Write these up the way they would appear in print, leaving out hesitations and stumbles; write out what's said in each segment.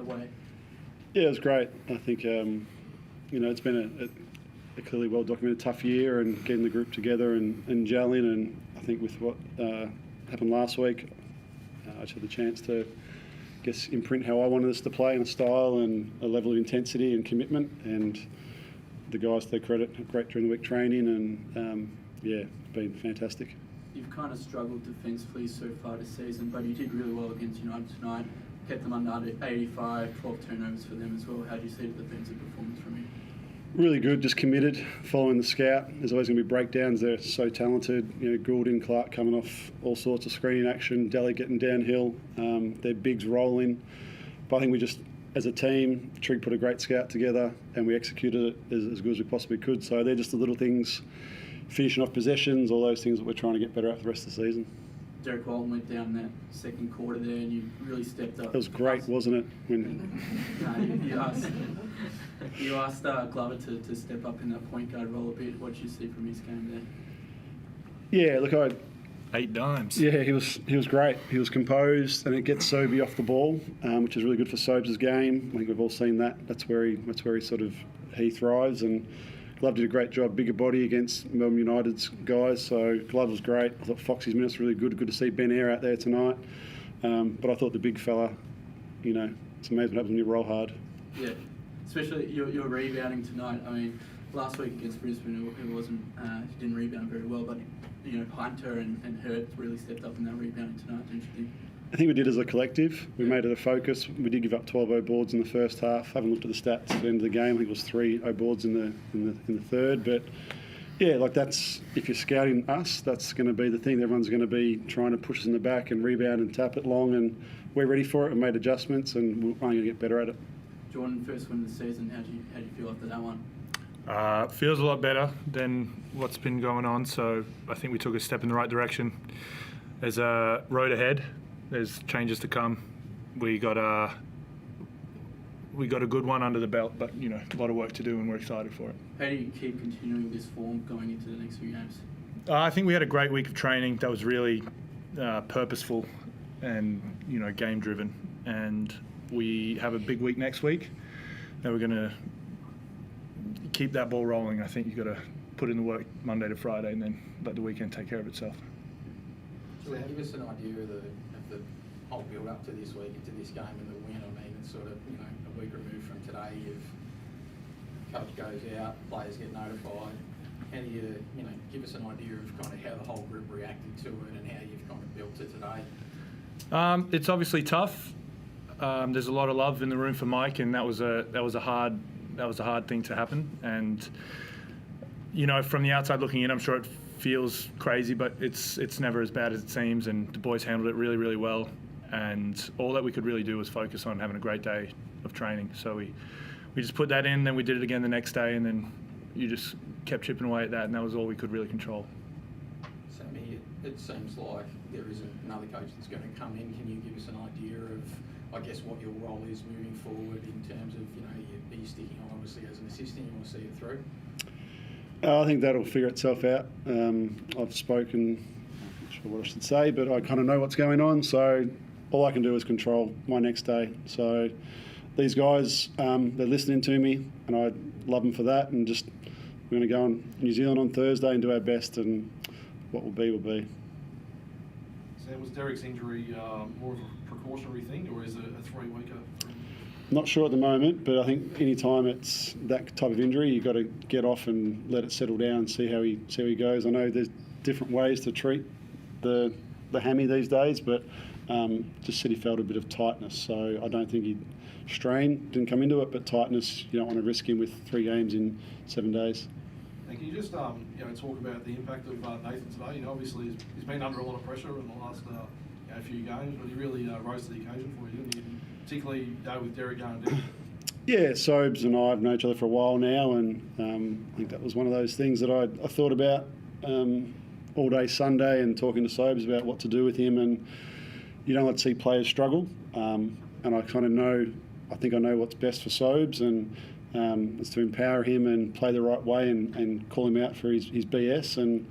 way? Yeah, it was great. I think, it's been a clearly well-documented tough year, and getting the group together and gelling, and I think with what happened last week, I just had the chance to, imprint how I wanted us to play in a style and a level of intensity and commitment, and the guys, to their credit, have great during the week training, and it's been fantastic. You've kind of struggled defensively so far this season, but you did really well against United tonight. Kept them under 85, 12 turnovers for them as well. How do you see the defensive performance from you? Really good, just committed, following the scout. There's always going to be breakdowns. They're so talented. Goulding, Clark coming off all sorts of screening action, Daly getting downhill, their bigs rolling. But I think we just, as a team, Trig put a great scout together and we executed it as good as we possibly could. So they're just the little things, finishing off possessions, all those things that we're trying to get better at for the rest of the season. Derek Walton went down in that second quarter there and you really stepped up. It was great, wasn't it? You asked Glover to step up in that point guard role a bit. What did you see from his game there? Yeah, look, 8 dimes. Yeah, he was great. He was composed, and it gets Sobey off the ball, which is really good for Sobes' game. I think we've all seen that. That's where he thrives. And Glove did a great job, bigger body against Melbourne United's guys. So Glove was great. I thought Foxy's minutes were really good. Good to see Ben Eyre out there tonight. But I thought the big fella, it's amazing what happens when you roll hard. Yeah, especially your rebounding tonight. I mean, last week against Brisbane, it wasn't. He didn't rebound very well, but Hunter and Hurt really stepped up in that rebounding tonight, don't you think? I think we did as a collective. We made it a focus. We did give up 12 O boards in the first half. Haven't looked at the stats at the end of the game. I think it was 3 O boards in the third. But yeah, that's, if you're scouting us, that's going to be the thing. Everyone's going to be trying to push us in the back and rebound and tap it long, and we're ready for it and made adjustments, and we're only going to get better at it. Jordan, first win of the season. How do you feel after that one? Feels a lot better than what's been going on. So I think we took a step in the right direction. There's a road ahead. There's changes to come. We got a good one under the belt, but a lot of work to do, and we're excited for it. How do you keep continuing this form going into the next few games? I think we had a great week of training that was really purposeful and game driven, and we have a big week next week, and we're going to keep that ball rolling. I think you've got to put in the work Monday to Friday, and then let the weekend take care of itself. So give us an idea of the whole build up to this week, into this game and the win. I mean, it's sort of a week removed from today. Coach goes out, players get notified. How do you give us an idea of kind of how the whole group reacted to it and how you've kind of built to today? It's obviously tough. There's a lot of love in the room for Mike, and that was a hard thing to happen. And from the outside looking in, I'm sure it feels crazy, but it's never as bad as it seems, and the boys handled it really, really well. And all that we could really do was focus on having a great day of training. So we just put that in, then we did it again the next day, and then you just kept chipping away at that, and that was all we could really control. Sammy, it seems like there isn't another coach that's going to come in. Can you give us an idea of, what your role is moving forward in terms of, are you sticking on obviously as an assistant, you want to see it through? I think that'll figure itself out. I've spoken, I'm not sure what I should say, but I kind of know what's going on, so all I can do is control my next day. So these guys, they're listening to me, and I love them for that, and we're going to go on New Zealand on Thursday and do our best, and what will be will be. So was Derek's injury more of a precautionary thing, or is it a 3-weeker? Not sure at the moment, but I think any time it's that type of injury, you've got to get off and let it settle down and see how he goes. I know there's different ways to treat the hammy these days, but just said he felt a bit of tightness. So I don't think he'd strain, didn't come into it, but tightness, you don't want to risk him with 3 games in 7 days. And can you just talk about the impact of Nathan today? Obviously he's been under a lot of pressure in the last few games, but he really rose to the occasion for you, and particularly with Derek going down. Yeah, Sobes and I have known each other for a while now, and I think that was one of those things that I thought about all day Sunday, and talking to Sobes about what to do with him. And you don't like to see players struggle, and I kind of know, I think I know what's best for Sobes, and it's to empower him and play the right way and call him out for his BS. And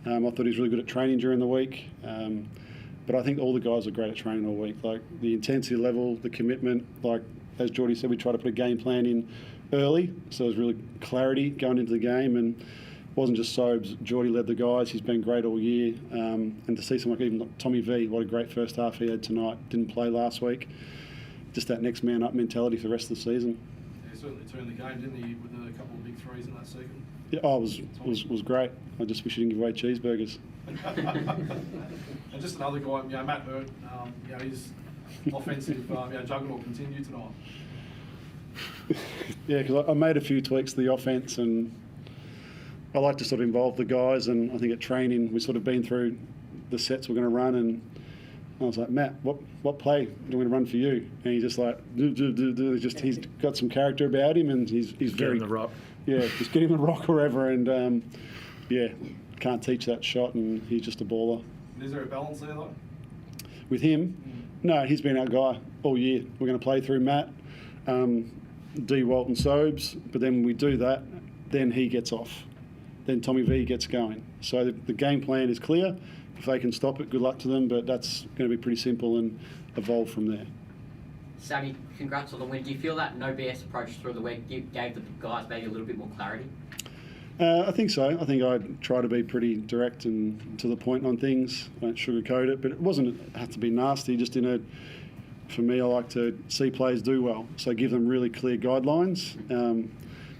I thought he was really good at training during the week. But I think all the guys are great at training all week. Like the intensity level, the commitment. Like as Jordi said, we try to put a game plan in early, so there's really clarity going into the game, and it wasn't just Sobes. Jordi led the guys. He's been great all year, and to see someone like even like Tommy V, what a great first half he had tonight. Didn't play last week. Just that next man up mentality for the rest of the season. Yeah, certainly turned the game, didn't he, with a couple of big threes in that second? Yeah, it was great. I just wish he didn't give away cheeseburgers. And just another guy, Matt Hurt, his offensive juggernaut continued tonight. Yeah, because I made a few tweaks to the offence, and I like to sort of involve the guys. And I think at training we've sort of been through the sets we're going to run, and I was like, Matt, what play do we want to run for you? And he's just like, do. He's got some character about him, and he's very the rock. Yeah, just get him a rock wherever, and can't teach that shot, and he's just a baller. Is there a balance there though? With him, no, he's been our guy all year. We're going to play through Matt, D. Walton Sobes, but then when we do that, then he gets off. Then Tommy V gets going. So the game plan is clear. If they can stop it, good luck to them, but that's going to be pretty simple and evolve from there. Sammy, congrats on the win. Do you feel that no BS approach through the week gave the guys maybe a little bit more clarity? I think so. I think I try to be pretty direct and to the point on things. I don't sugarcoat it, but it wasn't have to be nasty. Just for me, I like to see players do well. So give them really clear guidelines,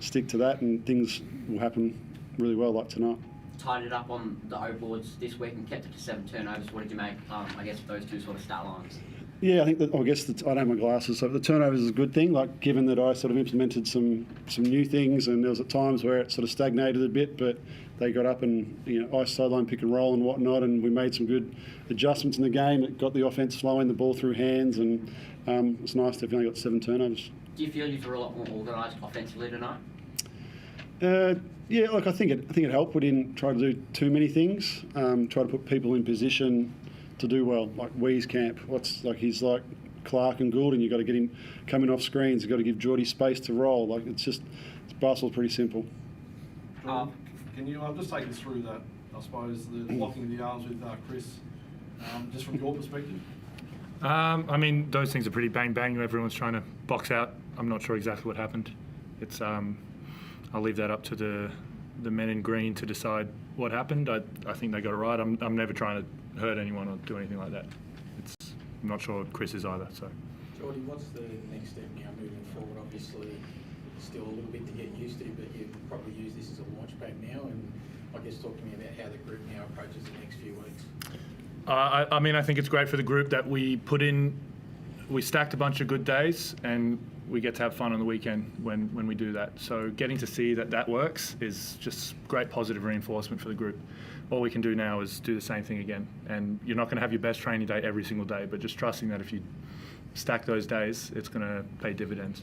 stick to that, and things will happen really well like tonight. Tied it up on the O boards this week and kept it to 7 turnovers. What did you make, I guess, of those two sort of stat lines? Yeah, I think that. I don't have my glasses, so the turnovers is a good thing. Like, given that I sort of implemented some new things, and there was at times where it sort of stagnated a bit, but they got up and ice sideline pick and roll and whatnot, and we made some good adjustments in the game. It got the offense flowing, the ball through hands, and it's nice to have only got 7 turnovers. Do you feel you were a lot more organised offensively tonight? Yeah, I think it helped. We didn't try to do too many things. Try to put people in position to do well, like Wieskamp. He's like Clark and Gould, and you've got to get him coming off screens. You've got to give Jordi space to roll. Like basketball's pretty simple. Jordan, can you just take us through that? I suppose the locking of the arms with Chris, just from your perspective. I mean, those things are pretty bang bang. Everyone's trying to box out. I'm not sure exactly what happened. It's I'll leave that up to the men in green to decide what happened. I think they got it right. I'm never trying to hurt anyone or do anything like that. I'm not sure Chris is either. So, Jordi, what's the next step now moving forward? Obviously, still a little bit to get used to, but you probably use this as a launch pad now. And I guess talk to me about how the group now approaches the next few weeks. I mean, I think it's great for the group that we stacked a bunch of good days, and we get to have fun on the weekend when we do that. So getting to see that works is just great positive reinforcement for the group. All we can do now is do the same thing again. And you're not going to have your best training day every single day, but just trusting that if you stack those days, it's going to pay dividends.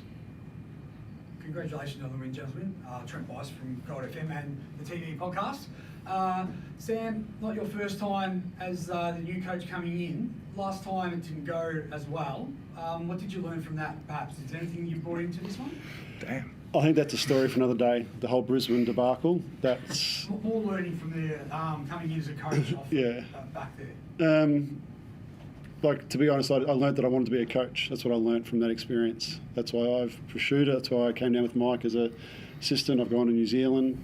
Congratulations on the win, gentlemen. Trent Weiss from Gold FM and the TV podcast. Sam, not your first time as the new coach coming in. Last time it didn't go as well. What did you learn from that, perhaps? Is there anything you brought into this one? Damn. I think that's a story for another day, the whole Brisbane debacle. That's More learning from the coming in as a coach off back there. To be honest, I learned that I wanted to be a coach. That's what I learned from that experience. That's why I've pursued it. That's why I came down with Mike as an assistant. I've gone to New Zealand.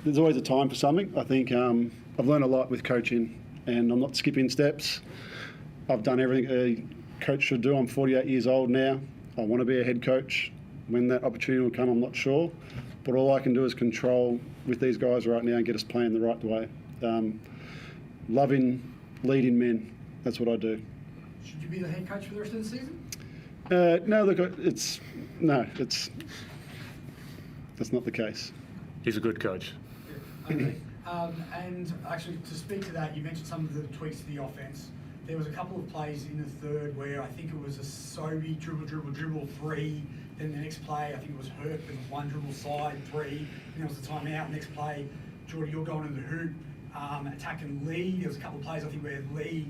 There's always a time for something. I think I've learned a lot with coaching, and I'm not skipping steps. I've done everything a coach should do. I'm 48 years old now. I want to be a head coach. When that opportunity will come, I'm not sure. But all I can do is control with these guys right now and get us playing the right way. Loving, leading men. That's what I do. Should you be the head coach for the rest of the season? No, look, that's not the case. He's a good coach. Okay. And actually, to speak to that, you mentioned some of the tweaks to the offense. There was a couple of plays in the third where I think it was a Sobey dribble 3. Then the next play, I think it was Hurt with 1 dribble side 3. Then it was the timeout. Next play, Jordi, you're going to the hoop, attacking Lee. There was a couple of plays I think where Lee,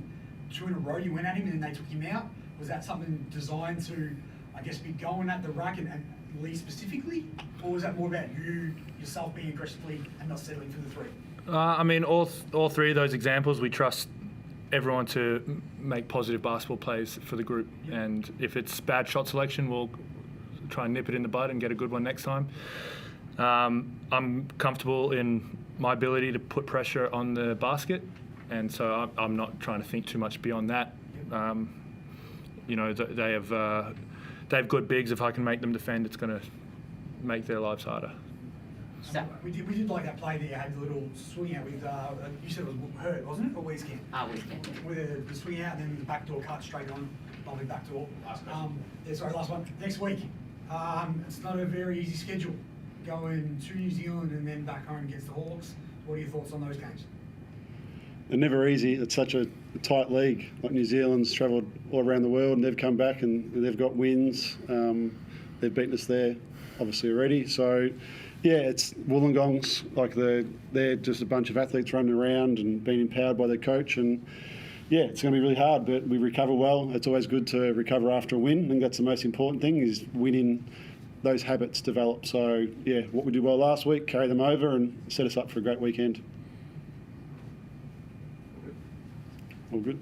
2 in a row, you went at him and then they took him out. Was that something designed to, I guess, be going at the rack and Lee specifically, or was that more about you yourself being aggressively and not settling for the 3? I mean, all three of those examples, we trust everyone to make positive basketball plays for the group. Yeah. And if it's bad shot selection, we'll try and nip it in the bud and get a good one next time. I'm comfortable in my ability to put pressure on the basket, and so I'm not trying to think too much beyond that. You know, they have good bigs. If I can make them defend, it's going to make their lives harder. We did like that play that you had the little swing out with, you said it was Hurt, wasn't it, or Weekend? Weekend. With the swing out and then the backdoor cut straight on, lovely backdoor. Last question. Last one. Next week, it's not a very easy schedule, going to New Zealand and then back home against the Hawks. What are your thoughts on those games? They're never easy. It's such a tight league. Like New Zealand's travelled all around the world and they've come back and they've got wins. They've beaten us there, obviously, already. So, yeah, it's Wollongongs. Like they're just a bunch of athletes running around and being empowered by their coach. And, yeah, it's going to be really hard, but we recover well. It's always good to recover after a win. I think that's the most important thing is winning. Those habits develop. So, yeah, what we did well last week, carry them over and set us up for a great weekend. All good.